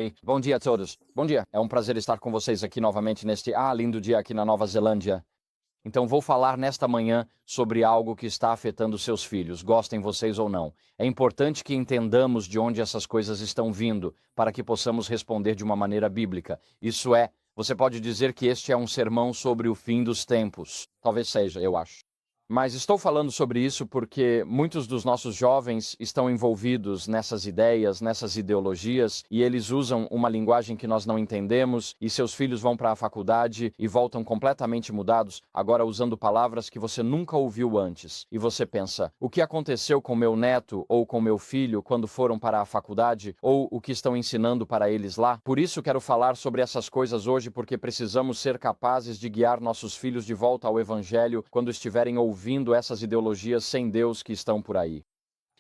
Oi, bom dia a todos. Bom dia. É um prazer estar com vocês aqui novamente neste lindo dia aqui na Nova Zelândia. Então vou falar nesta manhã sobre algo que está afetando seus filhos, gostem vocês ou não. É importante que entendamos de onde essas coisas estão vindo, para que possamos responder de uma maneira bíblica. Isso é, você pode dizer que este é um sermão sobre o fim dos tempos. Talvez seja, eu acho. Mas estou falando sobre isso porque muitos dos nossos jovens estão envolvidos nessas ideias, nessas ideologias, e eles usam uma linguagem que nós não entendemos, e seus filhos vão para a faculdade e voltam completamente mudados, agora usando palavras que você nunca ouviu antes. E você pensa, o que aconteceu com meu neto ou com meu filho quando foram para a faculdade, ou o que estão ensinando para eles lá? Por isso quero falar sobre essas coisas hoje, porque precisamos ser capazes de guiar nossos filhos de volta ao Evangelho quando estiverem ouvindo essas ideologias sem Deus que estão por aí.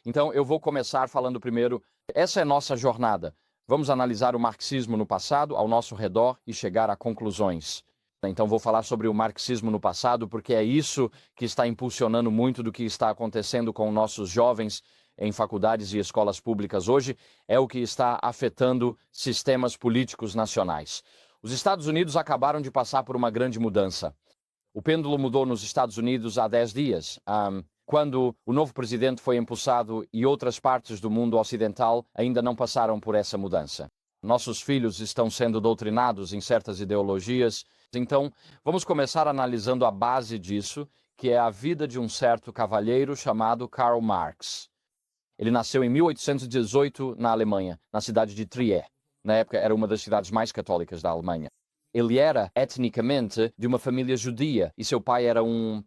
Então eu vou começar falando primeiro, essa é nossa jornada. Vamos analisar o marxismo no passado, ao nosso redor, e chegar a conclusões. Então vou falar sobre o marxismo no passado, porque é isso que está impulsionando muito do que está acontecendo com nossos jovens em faculdades e escolas públicas hoje, é o que está afetando sistemas políticos nacionais. Os Estados Unidos acabaram de passar por uma grande mudança. O pêndulo mudou nos Estados Unidos há 10 dias, quando o novo presidente foi empossado e outras partes do mundo ocidental ainda não passaram por essa mudança. Nossos filhos estão sendo doutrinados em certas ideologias, então vamos começar analisando a base disso, que é a vida de um certo cavalheiro chamado Karl Marx. Ele nasceu em 1818 na Alemanha, na cidade de Trier. Na época era uma das cidades mais católicas da Alemanha. Ele era, etnicamente, de uma família judia, e seu pai era um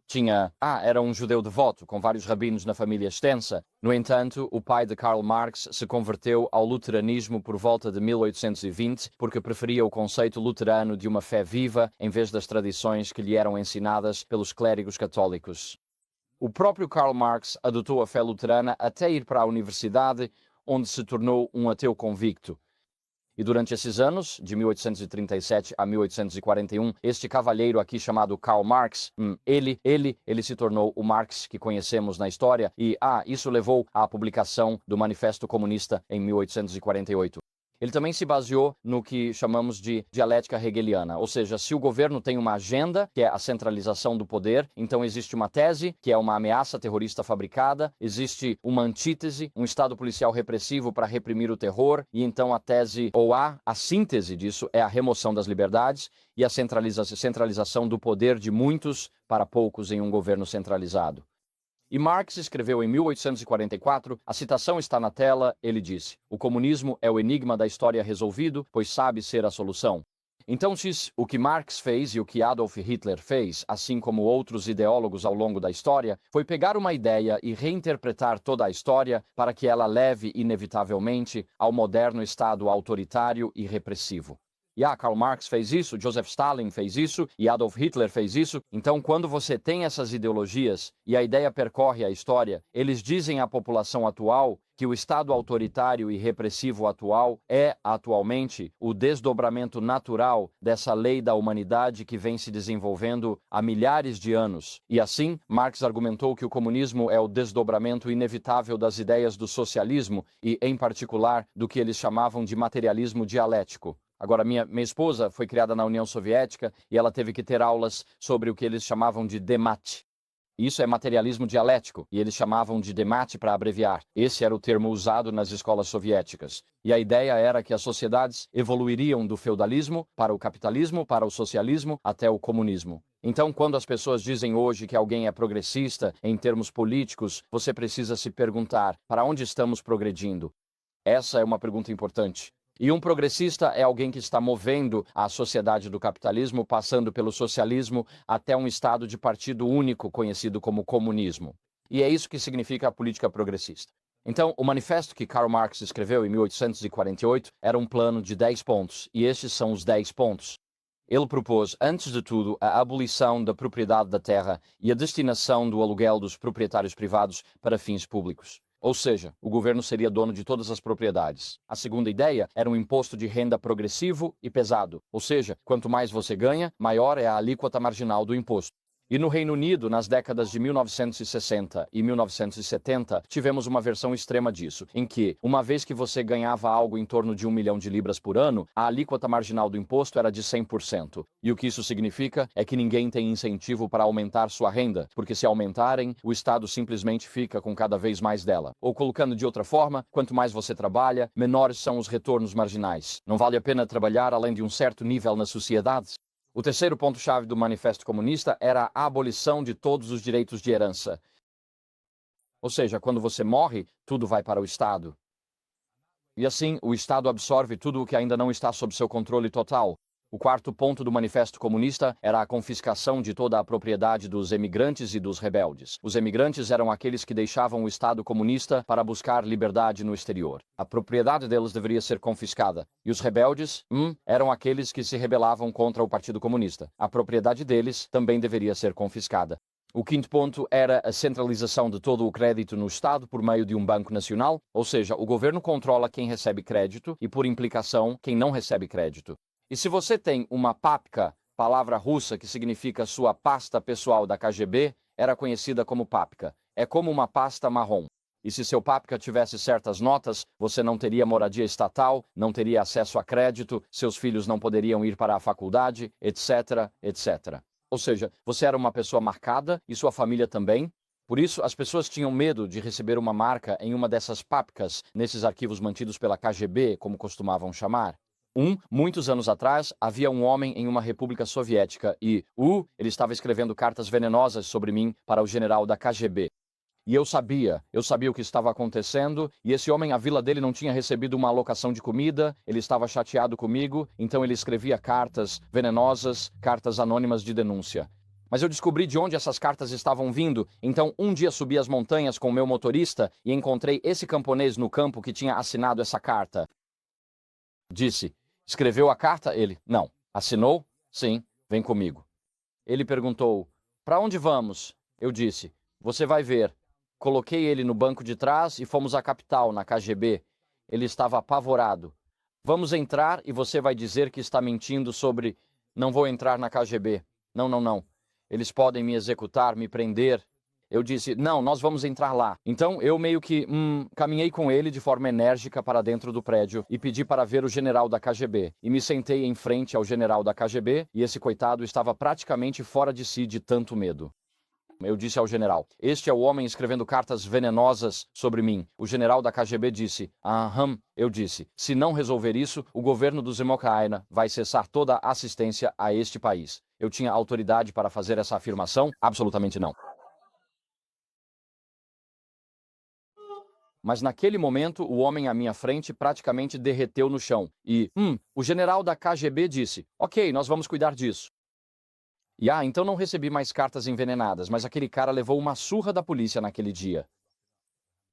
judeu devoto, com vários rabinos na família extensa. No entanto, o pai de Karl Marx se converteu ao luteranismo por volta de 1820, porque preferia o conceito luterano de uma fé viva, em vez das tradições que lhe eram ensinadas pelos clérigos católicos. O próprio Karl Marx adotou a fé luterana até ir para a universidade, onde se tornou um ateu convicto. E durante esses anos, de 1837 a 1841, este cavalheiro aqui chamado Karl Marx, ele se tornou o Marx que conhecemos na história e, isso levou à publicação do Manifesto Comunista em 1848. Ele também se baseou no que chamamos de dialética hegeliana, ou seja, se o governo tem uma agenda, que é a centralização do poder, então existe uma tese, que é uma ameaça terrorista fabricada, existe uma antítese, um estado policial repressivo para reprimir o terror, e então a tese, ou a síntese disso é a remoção das liberdades e a centralização do poder de muitos para poucos em um governo centralizado. E Marx escreveu em 1844, a citação está na tela, ele disse: o comunismo é o enigma da história resolvido, pois sabe ser a solução. Então, o que Marx fez e o que Adolf Hitler fez, assim como outros ideólogos ao longo da história, foi pegar uma ideia e reinterpretar toda a história para que ela leve, inevitavelmente, ao moderno Estado autoritário e repressivo. Karl Marx fez isso, Joseph Stalin fez isso e Adolf Hitler fez isso. Então, quando você tem essas ideologias e a ideia percorre a história, eles dizem à população atual que o Estado autoritário e repressivo atual é, atualmente, o desdobramento natural dessa lei da humanidade que vem se desenvolvendo há milhares de anos. E assim, Marx argumentou que o comunismo é o desdobramento inevitável das ideias do socialismo e, em particular, do que eles chamavam de materialismo dialético. Agora, minha esposa foi criada na União Soviética e ela teve que ter aulas sobre o que eles chamavam de demate. Isso é materialismo dialético, e eles chamavam de demate para abreviar. Esse era o termo usado nas escolas soviéticas. E a ideia era que as sociedades evoluiriam do feudalismo para o capitalismo, para o socialismo, até o comunismo. Então, quando as pessoas dizem hoje que alguém é progressista em termos políticos, você precisa se perguntar, para onde estamos progredindo? Essa é uma pergunta importante. E um progressista é alguém que está movendo a sociedade do capitalismo, passando pelo socialismo até um estado de partido único conhecido como comunismo. E é isso que significa a política progressista. Então, o manifesto que Karl Marx escreveu em 1848 era um plano de 10 pontos, e estes são os 10 pontos. Ele propôs, antes de tudo, a abolição da propriedade da terra e a destinação do aluguel dos proprietários privados para fins públicos. Ou seja, o governo seria dono de todas as propriedades. A segunda ideia era um imposto de renda progressivo e pesado. Ou seja, quanto mais você ganha, maior é a alíquota marginal do imposto. E no Reino Unido, nas décadas de 1960 e 1970, tivemos uma versão extrema disso, em que, uma vez que você ganhava algo em torno de 1 milhão de libras por ano, a alíquota marginal do imposto era de 100%. E o que isso significa é que ninguém tem incentivo para aumentar sua renda, porque se aumentarem, o Estado simplesmente fica com cada vez mais dela. Ou colocando de outra forma, quanto mais você trabalha, menores são os retornos marginais. Não vale a pena trabalhar além de um certo nível na sociedade? O terceiro ponto-chave do Manifesto Comunista era a abolição de todos os direitos de herança. Ou seja, quando você morre, tudo vai para o Estado. E assim, o Estado absorve tudo o que ainda não está sob seu controle total. O quarto ponto do Manifesto Comunista era a confiscação de toda a propriedade dos emigrantes e dos rebeldes. Os emigrantes eram aqueles que deixavam o Estado comunista para buscar liberdade no exterior. A propriedade deles deveria ser confiscada. E os rebeldes, eram aqueles que se rebelavam contra o Partido Comunista. A propriedade deles também deveria ser confiscada. O quinto ponto era a centralização de todo o crédito no Estado por meio de um banco nacional, ou seja, o governo controla quem recebe crédito e, por implicação, quem não recebe crédito. E se você tem uma papka, palavra russa que significa sua pasta pessoal da KGB, era conhecida como papka. É como uma pasta marrom. E se seu papka tivesse certas notas, você não teria moradia estatal, não teria acesso a crédito, seus filhos não poderiam ir para a faculdade, etc, etc. Ou seja, você era uma pessoa marcada e sua família também. Por isso, as pessoas tinham medo de receber uma marca em uma dessas papkas, nesses arquivos mantidos pela KGB, como costumavam chamar. Muitos anos atrás, havia um homem em uma república soviética e, ele estava escrevendo cartas venenosas sobre mim para o general da KGB. E eu sabia o que estava acontecendo, e esse homem, a vila dele não tinha recebido uma alocação de comida, ele estava chateado comigo, então ele escrevia cartas venenosas, cartas anônimas de denúncia. Mas eu descobri de onde essas cartas estavam vindo, então um dia subi as montanhas com o meu motorista e encontrei esse camponês no campo que tinha assinado essa carta. Disse: escreveu a carta? Ele: não. Assinou? Sim, vem comigo. Ele perguntou: para onde vamos? Eu disse: você vai ver. Coloquei ele no banco de trás e fomos à capital, na KGB. Ele estava apavorado. Vamos entrar e você vai dizer que está mentindo sobre... Não vou entrar na KGB. Não. Eles podem me executar, me prender. Eu disse, não, nós vamos entrar lá. Então eu meio que caminhei com ele de forma enérgica para dentro do prédio e pedi para ver o general da KGB. E me sentei em frente ao general da KGB e esse coitado estava praticamente fora de si de tanto medo. Eu disse ao general, este é o homem escrevendo cartas venenosas sobre mim. O general da KGB disse, eu disse, se não resolver isso, o governo do Zemokraina vai cessar toda a assistência a este país. Eu tinha autoridade para fazer essa afirmação? Absolutamente não. Mas naquele momento, o homem à minha frente praticamente derreteu no chão. E, o general da KGB disse, ok, nós vamos cuidar disso. E então não recebi mais cartas envenenadas, mas aquele cara levou uma surra da polícia naquele dia.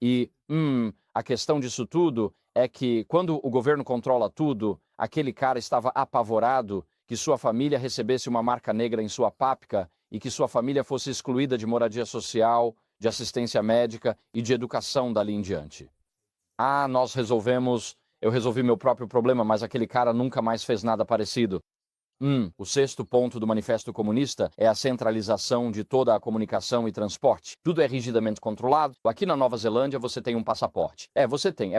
E, a questão disso tudo é que quando o governo controla tudo, aquele cara estava apavorado que sua família recebesse uma marca negra em sua papka e que sua família fosse excluída de moradia social, de assistência médica e de educação dali em diante. Eu resolvi meu próprio problema, mas aquele cara nunca mais fez nada parecido. O sexto ponto do Manifesto Comunista é a centralização de toda a comunicação e transporte. Tudo é rigidamente controlado. Aqui na Nova Zelândia você tem um passaporte. É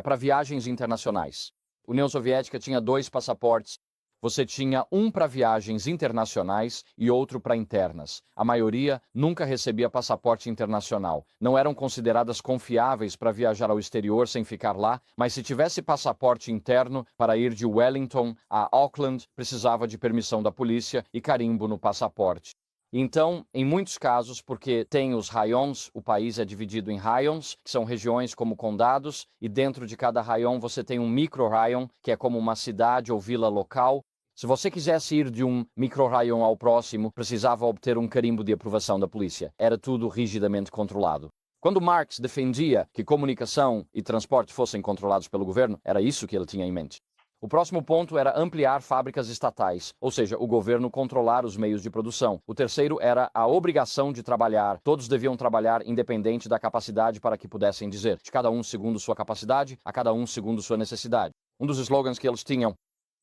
para viagens internacionais. A União Soviética tinha 2 passaportes. Você tinha um para viagens internacionais e outro para internas. A maioria nunca recebia passaporte internacional. Não eram consideradas confiáveis para viajar ao exterior sem ficar lá, mas se tivesse passaporte interno para ir de Wellington a Auckland, precisava de permissão da polícia e carimbo no passaporte. Então, em muitos casos, porque tem os raions, o país é dividido em raions, que são regiões como condados, e dentro de cada raion você tem um micro-raion, que é como uma cidade ou vila local. Se você quisesse ir de um micro-raion ao próximo, precisava obter um carimbo de aprovação da polícia. Era tudo rigidamente controlado. Quando Marx defendia que comunicação e transporte fossem controlados pelo governo, era isso que ele tinha em mente. O próximo ponto era ampliar fábricas estatais, ou seja, o governo controlar os meios de produção. O terceiro era a obrigação de trabalhar. Todos deviam trabalhar independente da capacidade para que pudessem dizer, de cada um segundo sua capacidade, a cada um segundo sua necessidade. Um dos slogans que eles tinham.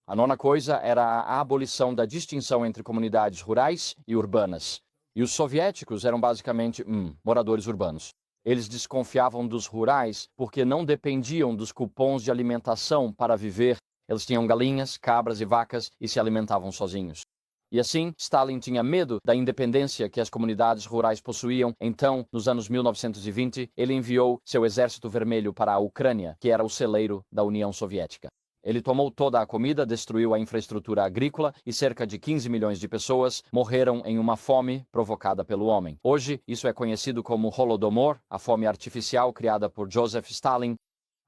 A nona coisa era a abolição da distinção entre comunidades rurais e urbanas. E os soviéticos eram basicamente moradores urbanos. Eles desconfiavam dos rurais porque não dependiam dos cupons de alimentação para viver. Eles tinham galinhas, cabras e vacas e se alimentavam sozinhos. E assim, Stalin tinha medo da independência que as comunidades rurais possuíam. Então, nos anos 1920, ele enviou seu exército vermelho para a Ucrânia, que era o celeiro da União Soviética. Ele tomou toda a comida, destruiu a infraestrutura agrícola e cerca de 15 milhões de pessoas morreram em uma fome provocada pelo homem. Hoje, isso é conhecido como Holodomor, a fome artificial criada por Joseph Stalin.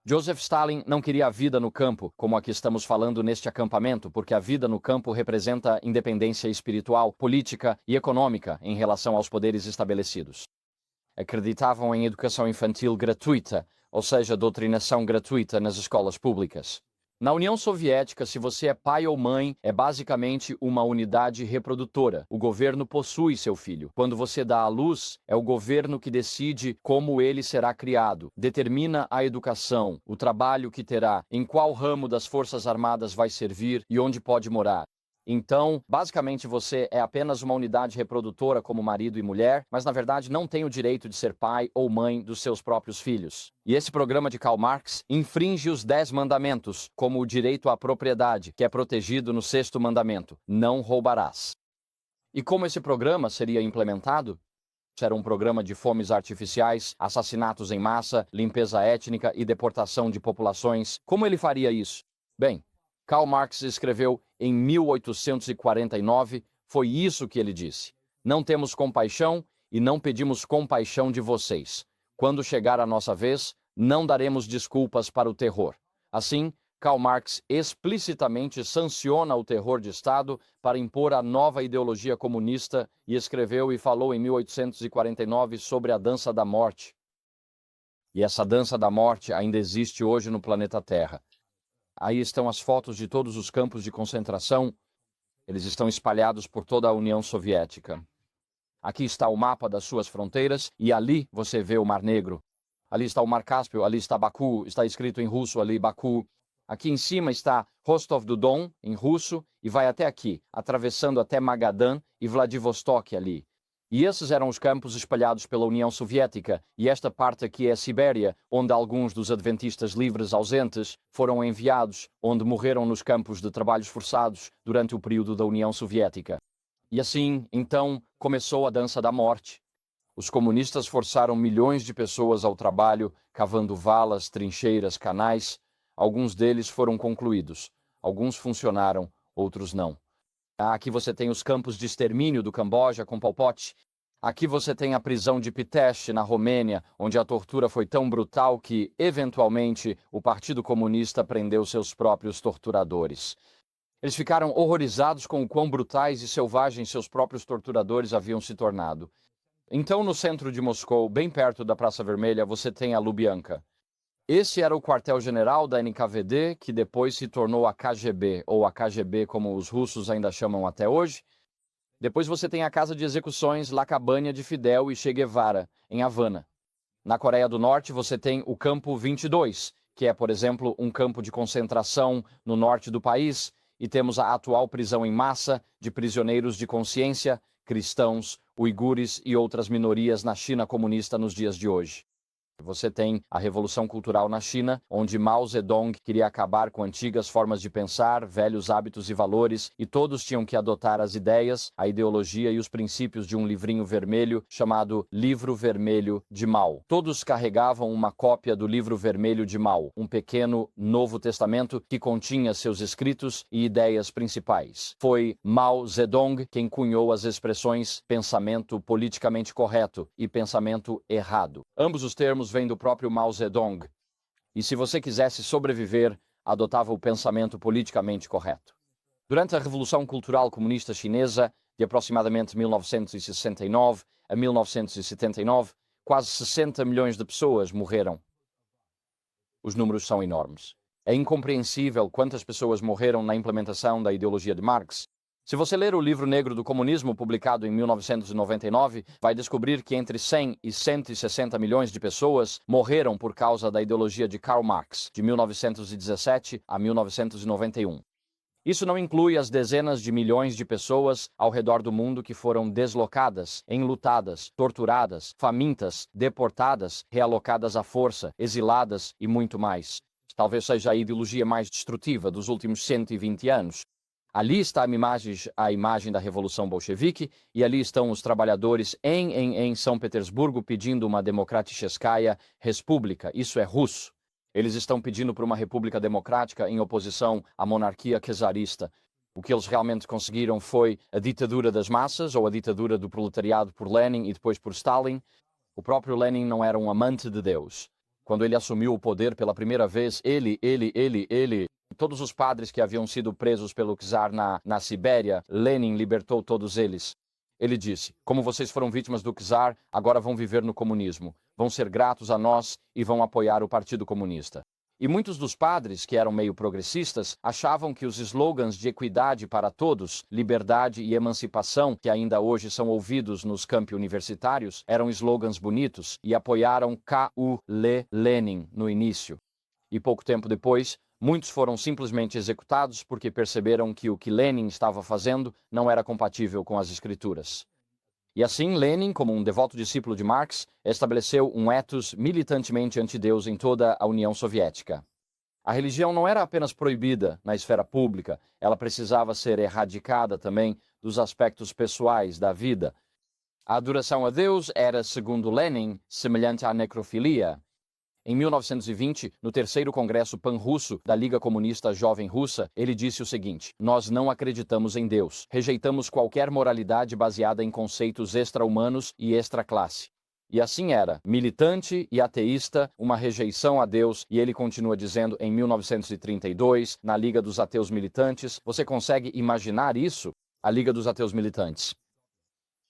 Joseph Stalin não queria a vida no campo, como a que estamos falando neste acampamento, porque a vida no campo representa independência espiritual, política e econômica em relação aos poderes estabelecidos. Acreditavam em educação infantil gratuita, ou seja, doutrinação gratuita nas escolas públicas. Na União Soviética, se você é pai ou mãe, é basicamente uma unidade reprodutora. O governo possui seu filho. Quando você dá à luz, é o governo que decide como ele será criado, determina a educação, o trabalho que terá, em qual ramo das Forças Armadas vai servir e onde pode morar. Então, basicamente, você é apenas uma unidade reprodutora como marido e mulher, mas na verdade não tem o direito de ser pai ou mãe dos seus próprios filhos. E esse programa de Karl Marx infringe os 10 mandamentos, como o direito à propriedade, que é protegido no 6º mandamento: não roubarás. E como esse programa seria implementado? Era um programa de fomes artificiais, assassinatos em massa, limpeza étnica e deportação de populações. Como ele faria isso? Bem, Karl Marx escreveu em 1849, foi isso que ele disse: não temos compaixão e não pedimos compaixão de vocês. Quando chegar a nossa vez, não daremos desculpas para o terror. Assim, Karl Marx explicitamente sanciona o terror de Estado para impor a nova ideologia comunista e escreveu e falou em 1849 sobre a dança da morte. E essa dança da morte ainda existe hoje no planeta Terra. Aí estão as fotos de todos os campos de concentração. Eles estão espalhados por toda a União Soviética. Aqui está o mapa das suas fronteiras e ali você vê o Mar Negro. Ali está o Mar Cáspio, ali está Baku, está escrito em russo ali Baku. Aqui em cima está Rostov-do-Don, em russo, e vai até aqui, atravessando até Magadan e Vladivostok ali. E esses eram os campos espalhados pela União Soviética, e esta parte aqui é a Sibéria, onde alguns dos adventistas livres ausentes foram enviados, onde morreram nos campos de trabalhos forçados durante o período da União Soviética. E assim, então, começou a dança da morte. Os comunistas forçaram milhões de pessoas ao trabalho, cavando valas, trincheiras, canais. Alguns deles foram concluídos, alguns funcionaram, outros não. Aqui você tem os campos de extermínio do Camboja com Pol Pot. Aqui você tem a prisão de Pitești, na Romênia, onde a tortura foi tão brutal que, eventualmente, o Partido Comunista prendeu seus próprios torturadores. Eles ficaram horrorizados com o quão brutais e selvagens seus próprios torturadores haviam se tornado. Então, no centro de Moscou, bem perto da Praça Vermelha, você tem a Lubyanka. Esse era o quartel-general da NKVD, que depois se tornou a KGB, ou a KGB como os russos ainda chamam até hoje. Depois você tem a casa de execuções La Cabanha de Fidel e Che Guevara, em Havana. Na Coreia do Norte você tem o Campo 22, que é, por exemplo, um campo de concentração no norte do país, e temos a atual prisão em massa de prisioneiros de consciência, cristãos, uigures e outras minorias na China comunista nos dias de hoje. Você tem a Revolução Cultural na China, onde Mao Zedong queria acabar com antigas formas de pensar, velhos hábitos e valores, e todos tinham que adotar as ideias, a ideologia e os princípios de um livrinho vermelho chamado Livro Vermelho de Mao. Todos carregavam uma cópia do Livro Vermelho de Mao, um pequeno Novo Testamento que continha seus escritos e ideias principais. Foi Mao Zedong quem cunhou as expressões pensamento politicamente correto e pensamento errado. Ambos os termos vem do próprio Mao Zedong. E se você quisesse sobreviver, adotava o pensamento politicamente correto. Durante a Revolução Cultural Comunista Chinesa, de aproximadamente 1969 a 1979, quase 60 milhões de pessoas morreram. Os números são enormes. É incompreensível quantas pessoas morreram na implementação da ideologia de Marx. Se você ler o Livro Negro do Comunismo, publicado em 1999, vai descobrir que entre 100 e 160 milhões de pessoas morreram por causa da ideologia de Karl Marx, de 1917 a 1991. Isso não inclui as dezenas de milhões de pessoas ao redor do mundo que foram deslocadas, enlutadas, torturadas, famintas, deportadas, realocadas à força, exiladas e muito mais. Talvez seja a ideologia mais destrutiva dos últimos 120 anos. Ali está a imagem da Revolução Bolchevique, e ali estão os trabalhadores em São Petersburgo pedindo uma Demokraticheskaya República. Isso é russo. Eles estão pedindo por uma república democrática em oposição à monarquia czarista. O que eles realmente conseguiram foi a ditadura das massas, ou a ditadura do proletariado por Lenin e depois por Stalin. O próprio Lenin não era um amante de Deus. Quando ele assumiu o poder pela primeira vez, todos os padres que haviam sido presos pelo czar na Sibéria, Lenin libertou todos eles. Ele disse: como vocês foram vítimas do czar, agora vão viver no comunismo. Vão ser gratos a nós e vão apoiar o Partido Comunista. E muitos dos padres, que eram meio progressistas, achavam que os slogans de equidade para todos, liberdade e emancipação, que ainda hoje são ouvidos nos campi universitários, eram slogans bonitos e apoiaram Lenin no início. E pouco tempo depois, muitos foram simplesmente executados porque perceberam que o que Lenin estava fazendo não era compatível com as escrituras. E assim, Lenin, como um devoto discípulo de Marx, estabeleceu um ethos militantemente antideus em toda a União Soviética. A religião não era apenas proibida na esfera pública, ela precisava ser erradicada também dos aspectos pessoais da vida. A adoração a Deus era, segundo Lenin, semelhante à necrofilia. Em 1920, no terceiro Congresso Pan-Russo da Liga Comunista Jovem Russa, ele disse o seguinte: nós não acreditamos em Deus, rejeitamos qualquer moralidade baseada em conceitos extra-humanos e extra-classe. E assim era, militante e ateísta, uma rejeição a Deus, e ele continua dizendo em 1932, na Liga dos Ateus Militantes, você consegue imaginar isso? A Liga dos Ateus Militantes.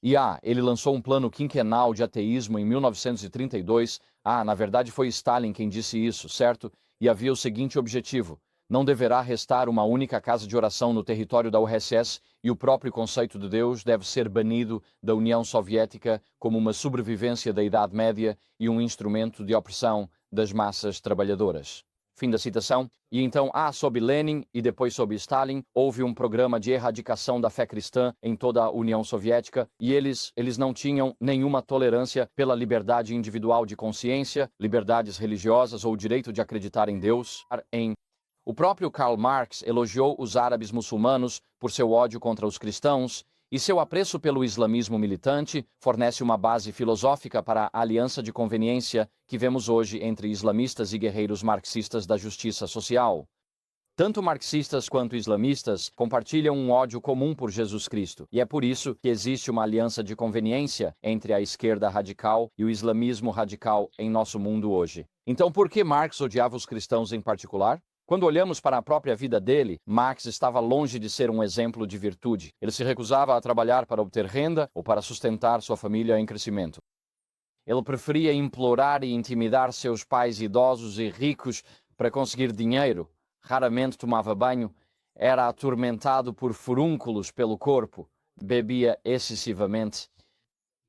E ele lançou um plano quinquenal de ateísmo em 1932. Na verdade foi Stalin quem disse isso, certo? E havia o seguinte objetivo: não deverá restar uma única casa de oração no território da URSS e o próprio conceito de Deus deve ser banido da União Soviética como uma sobrevivência da Idade Média e um instrumento de opressão das massas trabalhadoras. Fim da citação. E então, sob Lenin e depois sob Stalin, houve um programa de erradicação da fé cristã em toda a União Soviética e eles não tinham nenhuma tolerância pela liberdade individual de consciência, liberdades religiosas ou o direito de acreditar em Deus. O próprio Karl Marx elogiou os árabes muçulmanos por seu ódio contra os cristãos, e seu apreço pelo islamismo militante fornece uma base filosófica para a aliança de conveniência que vemos hoje entre islamistas e guerreiros marxistas da justiça social. Tanto marxistas quanto islamistas compartilham um ódio comum por Jesus Cristo, e é por isso que existe uma aliança de conveniência entre a esquerda radical e o islamismo radical em nosso mundo hoje. Então, por que Marx odiava os cristãos em particular? Quando olhamos para a própria vida dele, Marx estava longe de ser um exemplo de virtude. Ele se recusava a trabalhar para obter renda ou para sustentar sua família em crescimento. Ele preferia implorar e intimidar seus pais idosos e ricos para conseguir dinheiro. Raramente tomava banho, era atormentado por furúnculos pelo corpo, bebia excessivamente.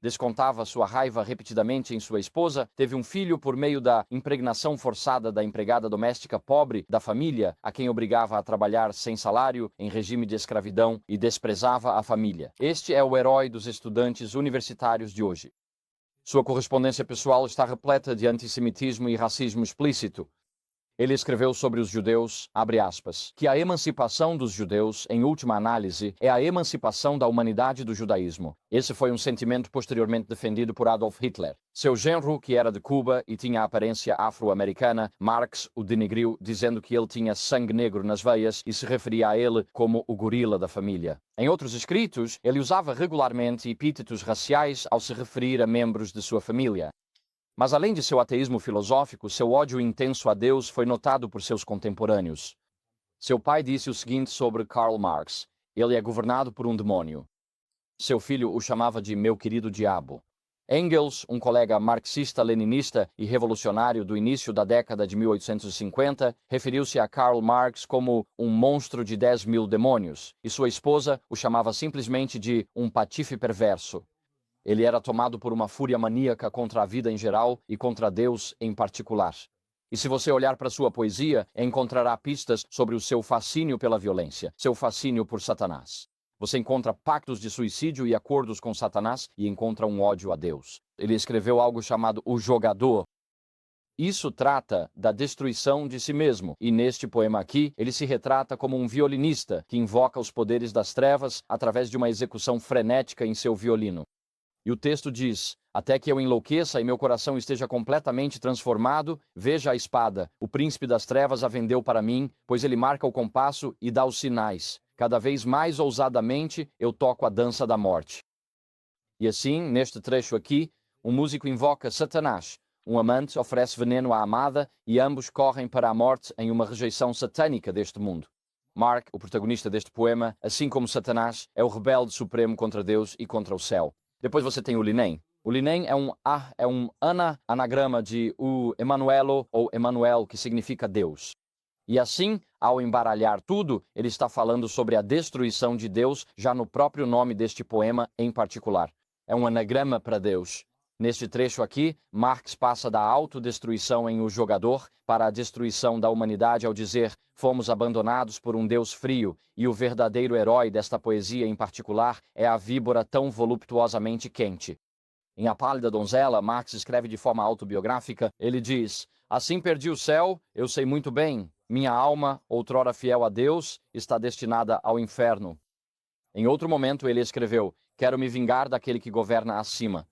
Descontava sua raiva repetidamente em sua esposa, teve um filho por meio da impregnação forçada da empregada doméstica pobre da família, a quem obrigava a trabalhar sem salário, em regime de escravidão, e desprezava a família. Este é o herói dos estudantes universitários de hoje. Sua correspondência pessoal está repleta de antissemitismo e racismo explícito. Ele escreveu sobre os judeus, abre aspas, que a emancipação dos judeus, em última análise, é a emancipação da humanidade do judaísmo. Esse foi um sentimento posteriormente defendido por Adolf Hitler. Seu genro, que era de Cuba e tinha aparência afro-americana, Marx o denegriu, dizendo que ele tinha sangue negro nas veias e se referia a ele como o gorila da família. Em outros escritos, ele usava regularmente epítetos raciais ao se referir a membros de sua família. Mas além de seu ateísmo filosófico, seu ódio intenso a Deus foi notado por seus contemporâneos. Seu pai disse o seguinte sobre Karl Marx: ele é governado por um demônio. Seu filho o chamava de meu querido diabo. Engels, um colega marxista-leninista e revolucionário do início da década de 1850, referiu-se a Karl Marx como um monstro de 10.000 demônios, e sua esposa o chamava simplesmente de um patife perverso. Ele era tomado por uma fúria maníaca contra a vida em geral e contra Deus em particular. E se você olhar para sua poesia, encontrará pistas sobre o seu fascínio pela violência, seu fascínio por Satanás. Você encontra pactos de suicídio e acordos com Satanás e encontra um ódio a Deus. Ele escreveu algo chamado O Jogador. Isso trata da destruição de si mesmo, e neste poema aqui, ele se retrata como um violinista que invoca os poderes das trevas através de uma execução frenética em seu violino. E o texto diz: até que eu enlouqueça e meu coração esteja completamente transformado, veja a espada. O príncipe das trevas a vendeu para mim, pois ele marca o compasso e dá os sinais. Cada vez mais ousadamente eu toco a dança da morte. E assim, neste trecho aqui, um músico invoca Satanás. Um amante oferece veneno à amada e ambos correm para a morte em uma rejeição satânica deste mundo. Mark, o protagonista deste poema, assim como Satanás, é o rebelde supremo contra Deus e contra o céu. Depois você tem o Linem. O Linem é um anagrama de o Emanuelo ou Emanuel, que significa Deus. E assim, ao embaralhar tudo, ele está falando sobre a destruição de Deus já no próprio nome deste poema em particular. É um anagrama para Deus. Neste trecho aqui, Marx passa da autodestruição em O Jogador para a destruição da humanidade ao dizer: fomos abandonados por um Deus frio, e o verdadeiro herói desta poesia em particular é a víbora tão voluptuosamente quente. Em A Pálida Donzela, Marx escreve de forma autobiográfica, ele diz: assim perdi o céu, eu sei muito bem, minha alma, outrora fiel a Deus, está destinada ao inferno. Em outro momento ele escreveu: quero me vingar daquele que governa acima.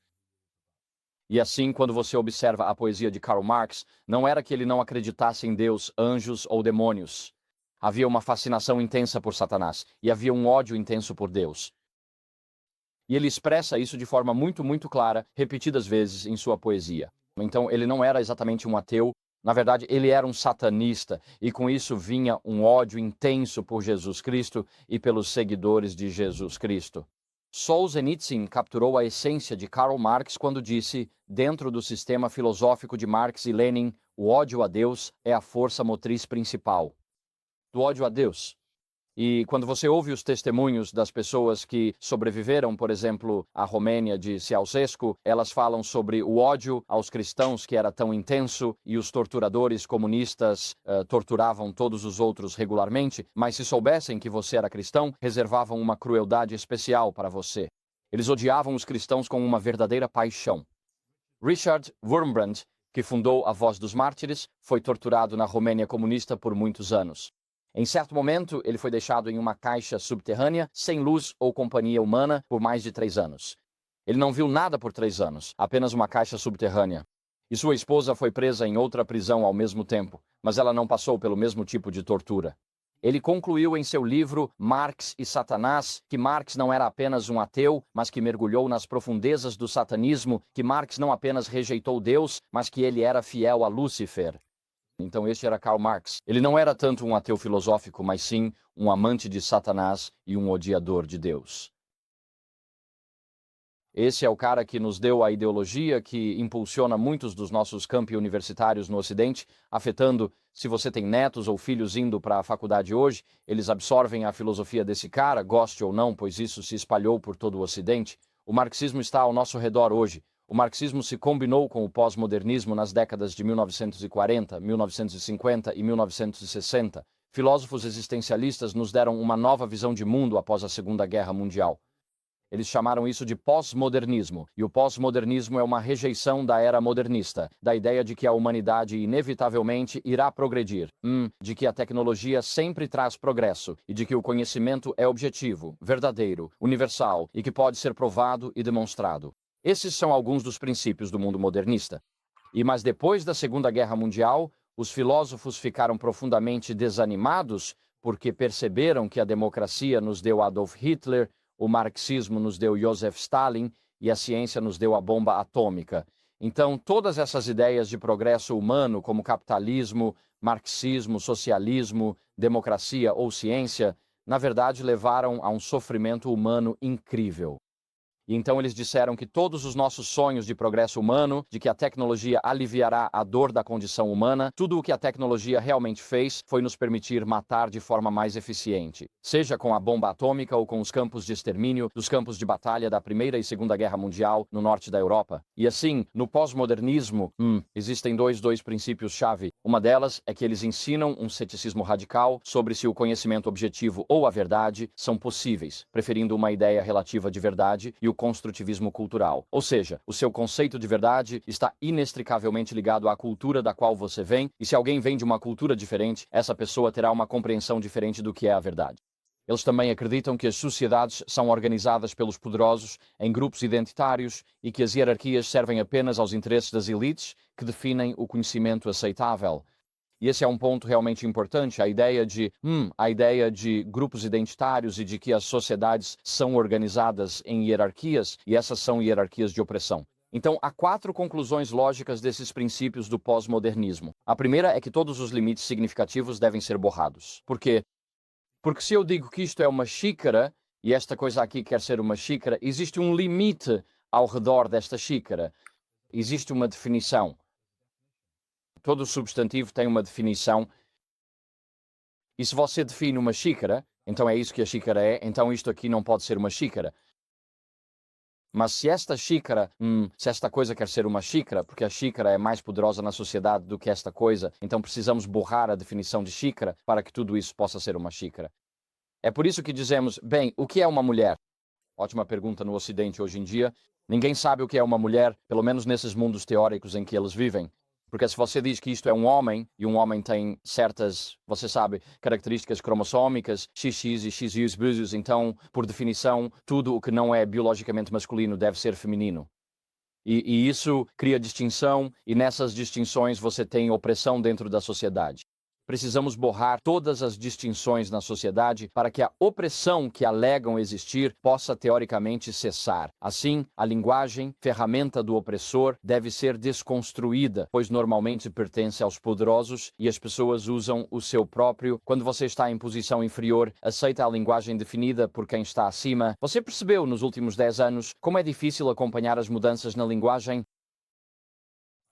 E assim, quando você observa a poesia de Karl Marx, não era que ele não acreditasse em Deus, anjos ou demônios. Havia uma fascinação intensa por Satanás e havia um ódio intenso por Deus. E ele expressa isso de forma muito clara, repetidas vezes em sua poesia. Então, ele não era exatamente um ateu, na verdade, ele era um satanista, e com isso vinha um ódio intenso por Jesus Cristo e pelos seguidores de Jesus Cristo. Solzhenitsyn capturou a essência de Karl Marx quando disse: dentro do sistema filosófico de Marx e Lenin, o ódio a Deus é a força motriz principal. Do ódio a Deus. E quando você ouve os testemunhos das pessoas que sobreviveram, por exemplo, à Romênia de Ceausescu, elas falam sobre o ódio aos cristãos que era tão intenso e os torturadores comunistas torturavam todos os outros regularmente, mas se soubessem que você era cristão, reservavam uma crueldade especial para você. Eles odiavam os cristãos com uma verdadeira paixão. Richard Wurmbrand, que fundou a Voz dos Mártires, foi torturado na Romênia comunista por muitos anos. Em certo momento, ele foi deixado em uma caixa subterrânea, sem luz ou companhia humana, por mais de 3 anos. Ele não viu nada por 3 anos, apenas uma caixa subterrânea. E sua esposa foi presa em outra prisão ao mesmo tempo, mas ela não passou pelo mesmo tipo de tortura. Ele concluiu em seu livro Marx e Satanás que Marx não era apenas um ateu, mas que mergulhou nas profundezas do satanismo, que Marx não apenas rejeitou Deus, mas que ele era fiel a Lúcifer. Então este era Karl Marx. Ele não era tanto um ateu filosófico, mas sim um amante de Satanás e um odiador de Deus. Esse é o cara que nos deu a ideologia que impulsiona muitos dos nossos campi universitários no Ocidente, afetando, se você tem netos ou filhos indo para a faculdade hoje, eles absorvem a filosofia desse cara, goste ou não, pois isso se espalhou por todo o Ocidente. O marxismo está ao nosso redor hoje. O marxismo se combinou com o pós-modernismo nas décadas de 1940, 1950 e 1960. Filósofos existencialistas nos deram uma nova visão de mundo após a Segunda Guerra Mundial. Eles chamaram isso de pós-modernismo, e o pós-modernismo é uma rejeição da era modernista, da ideia de que a humanidade inevitavelmente irá progredir, de que a tecnologia sempre traz progresso, e de que o conhecimento é objetivo, verdadeiro, universal e que pode ser provado e demonstrado. Esses são alguns dos princípios do mundo modernista. Mas depois da Segunda Guerra Mundial, os filósofos ficaram profundamente desanimados porque perceberam que a democracia nos deu Adolf Hitler, o marxismo nos deu Joseph Stalin e a ciência nos deu a bomba atômica. Então, todas essas ideias de progresso humano, como capitalismo, marxismo, socialismo, democracia ou ciência, na verdade levaram a um sofrimento humano incrível. E então eles disseram que todos os nossos sonhos de progresso humano, de que a tecnologia aliviará a dor da condição humana, tudo o que a tecnologia realmente fez foi nos permitir matar de forma mais eficiente. Seja com a bomba atômica ou com os campos de extermínio dos campos de batalha da Primeira e Segunda Guerra Mundial no norte da Europa. E assim, no pós-modernismo, existem dois princípios-chave. Uma delas é que eles ensinam um ceticismo radical sobre se o conhecimento objetivo ou a verdade são possíveis, preferindo uma ideia relativa de verdade e o construtivismo cultural. Ou seja, o seu conceito de verdade está inextricavelmente ligado à cultura da qual você vem, e se alguém vem de uma cultura diferente, essa pessoa terá uma compreensão diferente do que é a verdade. Eles também acreditam que as sociedades são organizadas pelos poderosos em grupos identitários e que as hierarquias servem apenas aos interesses das elites que definem o conhecimento aceitável. E esse é um ponto realmente importante, a ideia de grupos identitários e de que as sociedades são organizadas em hierarquias, e essas são hierarquias de opressão. Então, há 4 conclusões lógicas desses princípios do pós-modernismo. A primeira é que todos os limites significativos devem ser borrados. Por quê? Porque se eu digo que isto é uma xícara, e esta coisa aqui quer ser uma xícara, existe um limite ao redor desta xícara. Existe uma definição. Todo substantivo tem uma definição. E se você define uma xícara, então é isso que a xícara é, então isto aqui não pode ser uma xícara. Mas se esta xícara, se esta coisa quer ser uma xícara, porque a xícara é mais poderosa na sociedade do que esta coisa, então precisamos borrar a definição de xícara para que tudo isso possa ser uma xícara. É por isso que dizemos, bem, o que é uma mulher? Ótima pergunta no Ocidente hoje em dia. Ninguém sabe o que é uma mulher, pelo menos nesses mundos teóricos em que eles vivem. Porque se você diz que isto é um homem, e um homem tem certas, você sabe, características cromossômicas, XX e XY, então, por definição, tudo o que não é biologicamente masculino deve ser feminino. E isso cria distinção, e nessas distinções você tem opressão dentro da sociedade. Precisamos borrar todas as distinções na sociedade para que a opressão que alegam existir possa teoricamente cessar. Assim, a linguagem, ferramenta do opressor, deve ser desconstruída, pois normalmente pertence aos poderosos e as pessoas usam o seu próprio. Quando você está em posição inferior, aceita a linguagem definida por quem está acima. Você percebeu nos últimos 10 anos como é difícil acompanhar as mudanças na linguagem?